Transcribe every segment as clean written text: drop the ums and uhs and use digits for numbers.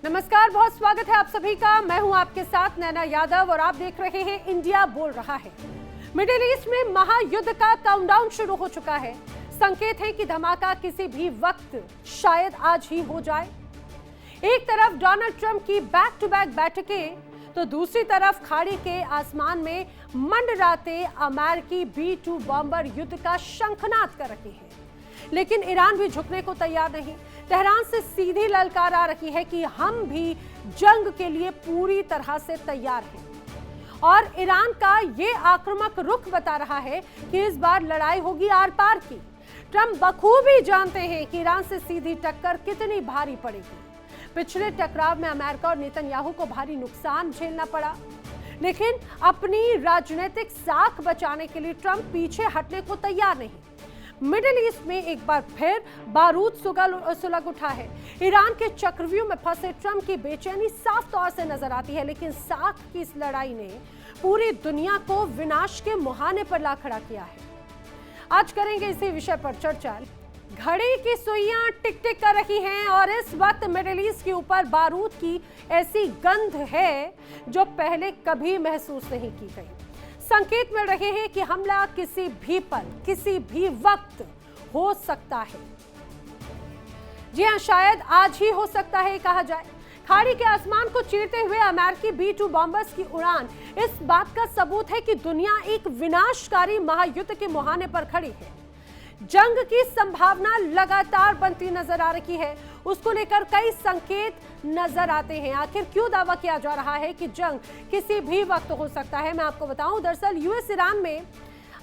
नमस्कार, बहुत स्वागत है आप सभी का। मैं हूं आपके साथ नैना यादव और आप देख रहे हैं इंडिया बोल रहा है। मिडिल ईस्ट में महायुद्ध का काउंटडाउन शुरू हो चुका है। संकेत है कि धमाका किसी भी वक्त शायद आज ही हो जाए। एक तरफ डोनाल्ड ट्रंप की बैक टू बैक बैठकें तो दूसरी तरफ खाड़ी के आसमान में मंडराते अमेरिकी B-2 बॉम्बर युद्ध का शंखनाद कर रही है। लेकिन ईरान भी झुकने को तैयार नहीं। तेहरान से सीधी ललकार आ रही है कि हम भी जंग के लिए पूरी तरह से तैयार हैं। और ईरान का ये आक्रामक रुख बता रहा है कि इस बार लड़ाई होगी आर पार की। ट्रंप बखूबी जानते हैं कि ईरान से सीधी टक्कर कितनी भारी पड़ेगी। पिछले टकराव में अमेरिका और नेतन्याहू को भारी नुकसान झेलना पड़ा, लेकिन अपनी राजनीतिक साख बचाने के लिए ट्रंप पीछे हटने को तैयार नहीं। मिडिल ईस्ट में एक बार फिर बारूद सुलग उठा है। ईरान के चक्रव्यूह में फंसे ट्रंप की बेचैनी साफ तौर से नजर आती है, लेकिन साख की इस लड़ाई ने पूरी दुनिया को विनाश के मुहाने पर ला खड़ा किया है। आज करेंगे इसी विषय पर चर्चा। घड़ी की सुइयां टिक टिक कर रही हैं और इस वक्त मिडिल ईस्ट के ऊपर बारूद की ऐसी गंध है जो पहले कभी महसूस नहीं की गई। संकेत मिल रहे हैं कि हमला किसी भी पल, किसी भी वक्त हो सकता है। जी हां, शायद आज ही हो सकता है कहा जाए। खाड़ी के आसमान को चीरते हुए अमेरिकी B-2 बॉम्बर्स की उड़ान इस बात का सबूत है कि दुनिया एक विनाशकारी महायुद्ध के मुहाने पर खड़ी है। जंग की संभावना लगातार बनती नजर आ रही है। उसको लेकर कई संकेत नजर आते हैं। आखिर क्यों दावा किया जा रहा है कि जंग किसी भी वक्त हो सकता है, मैं आपको बताऊं। दरअसल यूएस ईरान में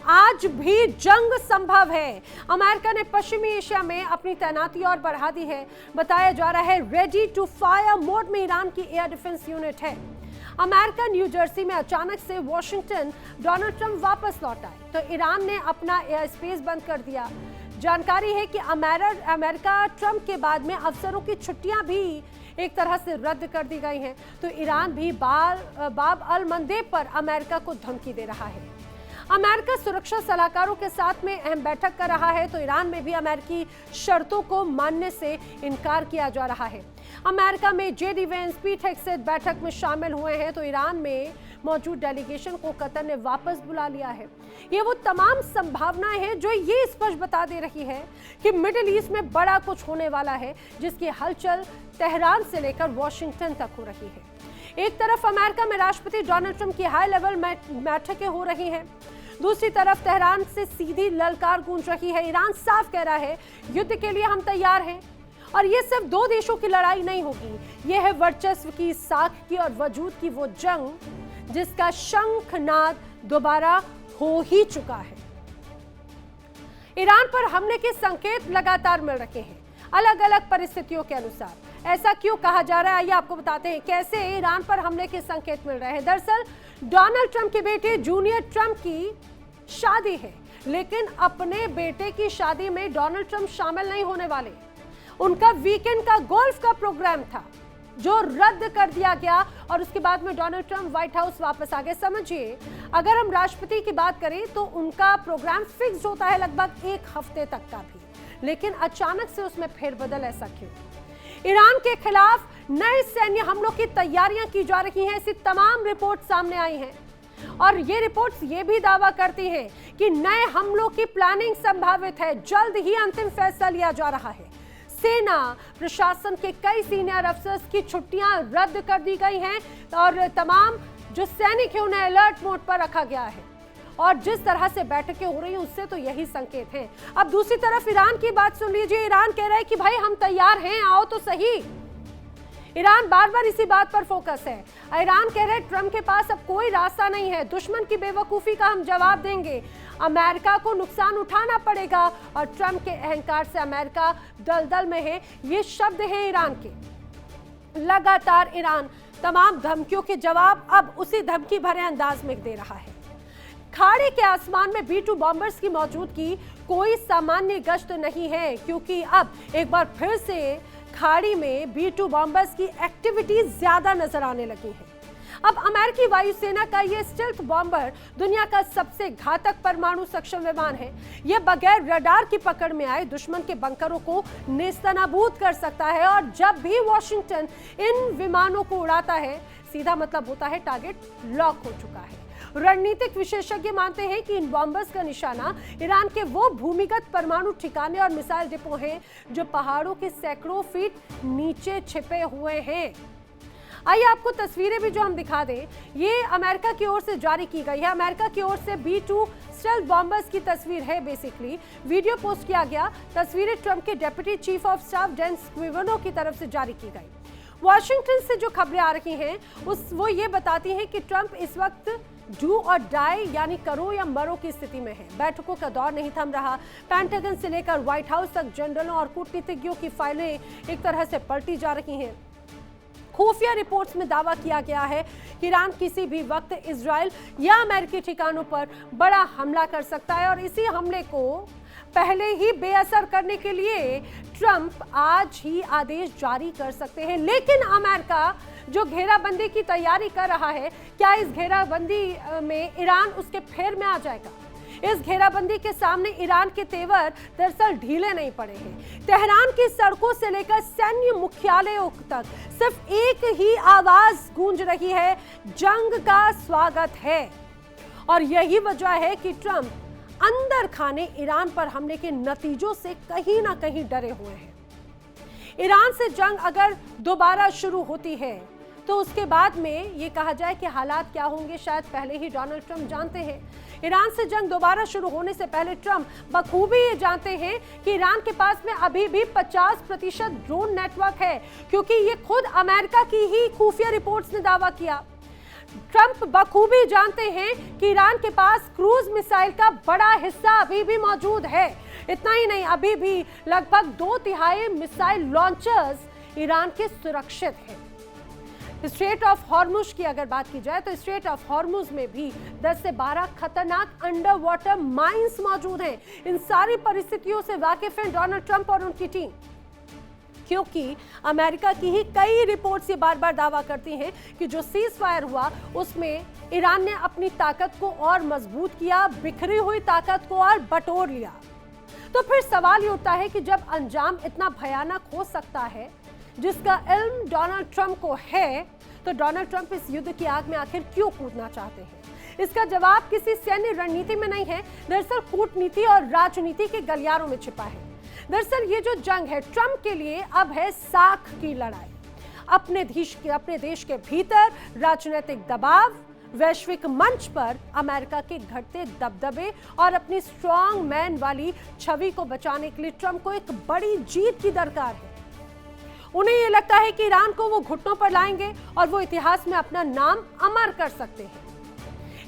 आज भी जंग संभव है। अमेरिका ने पश्चिमी एशिया में अपनी तैनाती और बढ़ा दी है। बताया जा रहा है रेडी टू फायर मोड में ईरान की एयर डिफेंस यूनिट है। अमेरिका न्यू जर्सी में अचानक से वॉशिंगटन डोनाल्ड ट्रंप वापस लौट आए तो ईरान ने अपना एयर स्पेस बंद कर दिया। जानकारी है कि अमेरिका ट्रंप के बाद में अफसरों की छुट्टियां भी एक तरह से रद्द कर दी गई हैं, तो ईरान भी बाब अल मंदेब पर अमेरिका को धमकी दे रहा है। अमेरिका सुरक्षा सलाहकारों के साथ में अहम बैठक कर रहा है तो ईरान में भी अमेरिकी शर्तों को मानने से इनकार किया जा रहा है। अमेरिका में जेडी वेंस पीट हेग्सेथ बैठक में शामिल हुए हैं तो ईरान में मौजूद डेलीगेशन को कतर ने वापस बुला लिया है। ये वो तमाम संभावनाएं हैं जो ये स्पष्ट बता दे रही है कि मिडिल ईस्ट में बड़ा कुछ होने वाला है, जिसकी हलचल तेहरान से लेकर वॉशिंगटन तक हो रही है। एक तरफ अमेरिका में राष्ट्रपति डोनाल्ड ट्रंप की हाई लेवल बैठकें हो रही हैं, दूसरी तरफ तेहरान से सीधी ललकार गूंज रही है। ईरान साफ कह रहा है युद्ध के लिए हम तैयार हैं और ये सिर्फ दो देशों की लड़ाई नहीं होगी, ये है वर्चस्व की, साख की और वजूद की वो जंग जिसका शंखनाद दोबारा हो ही चुका है। ईरान पर हमले के संकेत लगातार मिल रहे हैं अलग अलग परिस्थितियों के अनुसार। ऐसा क्यों कहा जा रहा है, आइए आपको बताते हैं कैसे ईरान पर हमले के संकेत मिल रहे हैं। दरअसल डोनाल्ड ट्रंप के बेटे जूनियर ट्रंप की शादी है, लेकिन अपने बेटे की शादी में डोनाल्ड ट्रंप शामिल नहीं होने वाले। उनका वीकेंड का गोल्फ का प्रोग्राम था जो रद्द कर दिया गया और उसके बाद में डोनाल्ड ट्रंप व्हाइट हाउस वापस आ गए। समझिए, अगर हम राष्ट्रपति की बात करें तो उनका प्रोग्राम फिक्स होता है लगभग एक हफ्ते तक का भी, लेकिन अचानक से उसमें फेरबदल ऐसा क्यों? ईरान के खिलाफ नए सैन्य हमलों की तैयारियां की जा रही हैं, ऐसी तमाम रिपोर्ट सामने आई हैं और ये रिपोर्ट्स ये भी दावा करती हैं कि नए हमलों की प्लानिंग संभावित है। जल्द ही अंतिम फैसला लिया जा रहा है। सेना प्रशासन के कई सीनियर अफसर्स की छुट्टियां रद्द कर दी गई हैं और तमाम जो सैनिक हैं उन्हें अलर्ट मोड पर रखा गया है और जिस तरह से बैठकें हो रही हैं उससे तो यही संकेत हैं। अब दूसरी तरफ ईरान की बात सुन लीजिए। ईरान कह रहा है कि भाई हम तैयार हैं, आओ तो सही। ईरान बार बार इसी बात पर फोकस है। ईरान कह रहे हैं ट्रंप के पास अब कोई रास्ता नहीं है, दुश्मन की बेवकूफी का हम जवाब देंगे, अमेरिका को नुकसान उठाना पड़ेगा और ट्रंप के अहंकार से अमेरिका दलदल में है। ये शब्द हैं ईरान के। लगातार ईरान तमाम धमकियों के जवाब अब उसी धमकी भरे अंदाज में दे रहा है। खाड़ी के आसमान में B-2 बॉम्बर्स की मौजूदगी कोई सामान्य गश्त नहीं है, क्योंकि अब एक बार फिर से खाड़ी में B-2 बॉम्बर्स की एक्टिविटी ज्यादा नजर आने लगी है। अब अमेरिकी वायुसेना का यह स्टेल्थ बॉम्बर दुनिया का सबसे घातक परमाणु सक्षम विमान है। यह बगैर रडार की पकड़ में आए दुश्मन के बंकरों को नेस्तनाबूद कर सकता है और जब भी वॉशिंगटन इन विमानों को उड़ाता है, सीधा मतलब होता है टारगेट लॉक हो चुका है। रणनीतिक विशेषज्ञ मानते हैं कि इन बॉम्बर्स का निशाना ईरान के वो भूमिगत परमाणु ठिकाने और मिसाइल डिपो हैं जो पहाड़ों के सैकड़ों फीट नीचे छिपे हुए हैं। आइए आपको तस्वीरें भी जो हम दिखा दें, ये अमेरिका की ओर से जारी की गई है। अमेरिका की ओर से B-2 स्टेल्थ बॉम्बर्स की तस्वीर है। बेसिकली वीडियो पोस्ट किया गया। तस्वीरें ट्रंप के deputy chief of staff Dan Scavino की तरफ से जारी की गई। वॉशिंगटन से जो खबरें आ रही हैं वो ये बताती हैं कि ट्रंप इस वक्त डू और डाई यानी करो या मरो की स्थिति में है। बैठकों का दौर नहीं थम रहा। पेंटागन से लेकर व्हाइट हाउस तक जनरलों और कूटनीतिज्ञों की फाइलें एक तरह से पलटी जा रही हैं। खुफिया रिपोर्ट्स में दावा किया गया है कि ईरान किसी भी वक्त इजराइल या अमेरिकी ठिकानों पर बड़ा हमला कर सकता है और इसी हमले को पहले ही बेअसर करने के लिए ट्रंप आज ही आदेश जारी कर सकते हैं। लेकिन अमेरिका जो घेराबंदी की तैयारी कर रहा है, क्या इस घेराबंदी में ईरान उसके फेर में आ जाएगा? इस घेराबंदी के सामने ईरान के तेवर दरअसल ढीले नहीं पड़े हैं। तेहरान की सड़कों से लेकर सैन्य मुख्यालयों तक सिर्फ एक ही आवाज गूंज रही है, जंग का स्वागत है। और यही वजह है कि ट्रंप अंदर खाने ईरान पर हमले के नतीजों से कहीं ना कहीं डरे हुए हैं। ईरान से जंग अगर दोबारा शुरू होती है तो उसके बाद में ये कहा जाए कि हालात क्या होंगे, शायद पहले ही डोनाल्ड ट्रंप जानते हैं। ईरान से जंग दोबारा शुरू होने से पहले ट्रंप बखूबी ये जानते हैं कि ईरान के पास में अभी भी 50% ड्रोन नेटवर्क है, क्योंकि ये खुद अमेरिका की ही खुफिया रिपोर्ट्स ने दावा किया। ट्रंप बखूबी जानते हैं कि ईरान के पास क्रूज मिसाइल का बड़ा हिस्सा अभी भी मौजूद है। इतना ही नहीं, अभी भी लगभग 2/3 मिसाइल लॉन्चर्स ईरान के सुरक्षित हैं। स्ट्रेट ऑफ हॉर्मुज की अगर बात की जाए तो स्ट्रेट ऑफ हॉर्मुज में भी 10 से 12 खतरनाक अंडर वाटर माइंस मौजूद हैं। इन सारी परिस्थितियों से वाकिफ हैं डोनाल्ड ट्रंप और उनकी टीम, क्योंकि अमेरिका की ही कई रिपोर्ट्स ये बार बार दावा करती हैं कि जो सीज फायर हुआ उसमें ईरान ने अपनी ताकत को और मजबूत किया, बिखरी हुई ताकत को और बटोर लिया। तो फिर सवाल ये उठता है कि जब अंजाम इतना भयानक हो सकता है जिसका इल्म डोनाल्ड ट्रंप को है, तो डोनाल्ड ट्रंप इस युद्ध की आग में आखिर क्यों कूदना चाहते हैं? इसका जवाब किसी सैन्य रणनीति में नहीं है, दरअसल कूटनीति और राजनीति के गलियारों में छिपा है। दरअसल ये जो जंग है ट्रंप के लिए अब है साख की लड़ाई। अपने देश के भीतर राजनीतिक दबाव, वैश्विक मंच पर अमेरिका के घटते दबदबे और अपनी स्ट्रॉन्ग मैन वाली छवि को बचाने के लिए ट्रंप को एक बड़ी जीत की दरकार है। उन्हें यह लगता है कि ईरान को वो घुटनों पर लाएंगे और वो इतिहास में अपना नाम अमर कर सकते हैं।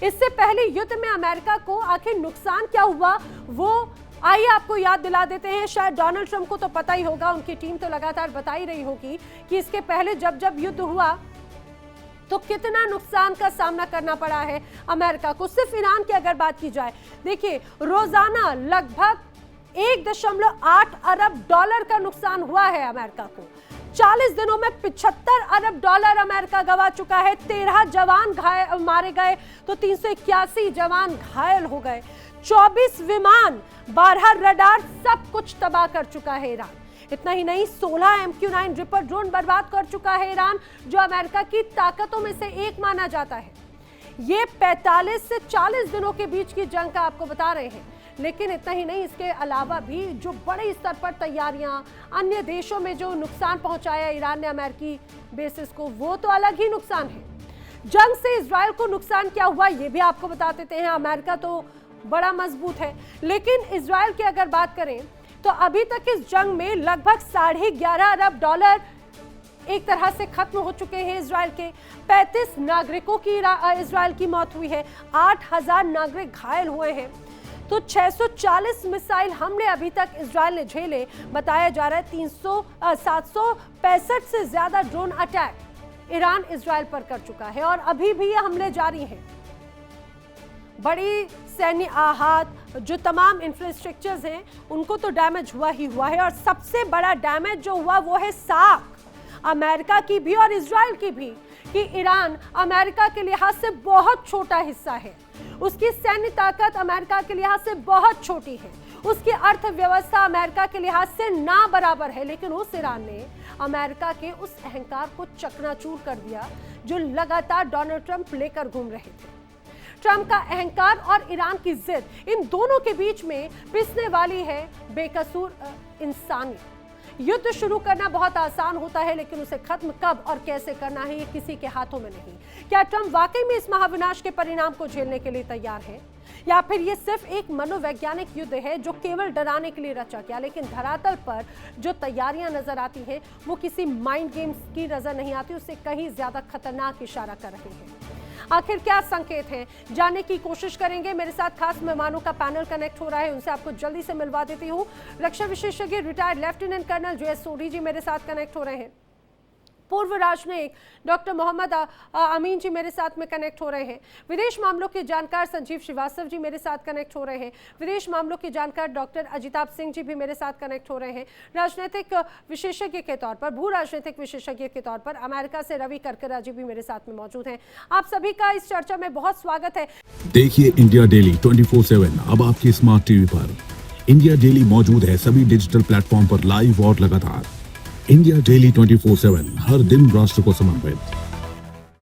इससे पहले युद्ध में अमेरिका को आखिर नुकसान क्या हुआ, वो आइए आपको याद दिला देते हैं। शायद डोनाल्ड ट्रंप को तो पता ही होगा, उनकी टीम तो लगातार बता ही रही होगी कि इसके पहले जब जब युद्ध हुआ तो कितना नुकसान का सामना करना पड़ा है अमेरिका को। सिर्फ ईरान की अगर बात की जाए, देखिए रोजाना लगभग 1.8 अरब डॉलर का नुकसान हुआ है अमेरिका को। 40 दिनों में 75 अरब डॉलर अमेरिका गंवा चुका है। 13 जवान मारे गए तो 381 जवान घायल हो गए। 24 विमान, 12 रडार, सब कुछ तबाह कर चुका है ईरान। इतना ही नहीं, 16 MQ-9 रिपर ड्रोन बर्बाद कर चुका है ईरान, जो अमेरिका की ताकतों में से एक माना जाता है। ये 45 से 40 दिनों के बीच की जंग का आपको बता रहे हैं। लेकिन इतना ही नहीं, इसके अलावा भी जो बड़े स्तर पर तैयारियां, अन्य देशों में जो नुकसान पहुंचाया ईरान ने अमेरिकी बेसिस को, वो तो अलग ही नुकसान है। जंग से इजराइल को नुकसान क्या हुआ ये भी आपको बता देते हैं। अमेरिका तो बड़ा मजबूत है, लेकिन इजराइल की अगर बात करें तो अभी तक इस जंग में लगभग 11.5 अरब डॉलर एक तरह से खत्म हो चुके हैं इजराइल के। 35 नागरिकों की इजराइल की मौत हुई है, 8000 नागरिक घायल हुए हैं। तो 640 मिसाइल हमले अभी तक इजराइल ने झेले। बताया जा रहा है 765 से ज्यादा ड्रोन अटैक ईरान इजराइल पर कर चुका है और अभी भी ये हमले जारी हैं। बड़ी सैन्य आहत, जो तमाम इंफ्रास्ट्रक्चर्स हैं उनको तो डैमेज हुआ ही हुआ है और सबसे बड़ा डैमेज जो हुआ वो है साख, अमेरिका की भी और इजराइल की भी। कि ईरान अमेरिका के लिहाज से बहुत छोटा हिस्सा है, उसकी सैन्य ताकत अमेरिका के लिहाज से बहुत छोटी है, उसकी अर्थव्यवस्था अमेरिका के लिहाज से ना बराबर है, लेकिन उस ईरान ने अमेरिका के उस अहंकार को चकनाचूर कर दिया जो लगातार डोनाल्ड ट्रंप लेकर घूम रहे थे। ट्रंप का अहंकार और ईरान की जिद, इन दोनों के बीच में पिसने वाली है बेकसूर इंसानियत। युद्ध शुरू करना बहुत आसान होता है, लेकिन उसे खत्म कब और कैसे करना है ये किसी के हाथों में नहीं। क्या ट्रंप वाकई में इस महाविनाश के परिणाम को झेलने के लिए तैयार है, या फिर ये सिर्फ एक मनोवैज्ञानिक युद्ध है जो केवल डराने के लिए रचा गया, लेकिन धरातल पर जो तैयारियां नजर आती हैं वो किसी माइंड गेम्स की नजर नहीं आती, उससे कहीं ज्यादा खतरनाक इशारा कर रहे हैं। आखिर क्या संकेत हैं, जानने की कोशिश करेंगे। मेरे साथ खास मेहमानों का पैनल कनेक्ट हो रहा है, उनसे आपको जल्दी से मिलवा देती हूँ। रक्षा विशेषज्ञ retired lieutenant colonel J S. Sodhi ji मेरे साथ कनेक्ट हो रहे हैं। पूर्व राजनयिक डॉक्टर मोहम्मद अमीन जी मेरे साथ में कनेक्ट हो रहे हैं। विदेश मामलों के जानकार संजीव श्रीवास्तव जी मेरे साथ कनेक्ट हो रहे हैं। विदेश मामलों के जानकार डॉक्टर अजिताभ सिंह जी भी मेरे साथ कनेक्ट हो रहे हैं। राजनीतिक विशेषज्ञ के तौर पर, भू राजनीतिक विशेषज्ञ के तौर पर अमेरिका से रवि करकरा जी भी मेरे साथ में मौजूद हैं। आप सभी का इस चर्चा में बहुत स्वागत है। देखिए इंडिया डेली 24/7 अब आपकी स्मार्ट टीवी पर। इंडिया डेली मौजूद है सभी डिजिटल प्लेटफॉर्म पर लाइव और लगातार। इंडिया डेली 24/7 हर दिन राष्ट्र को समर्पित।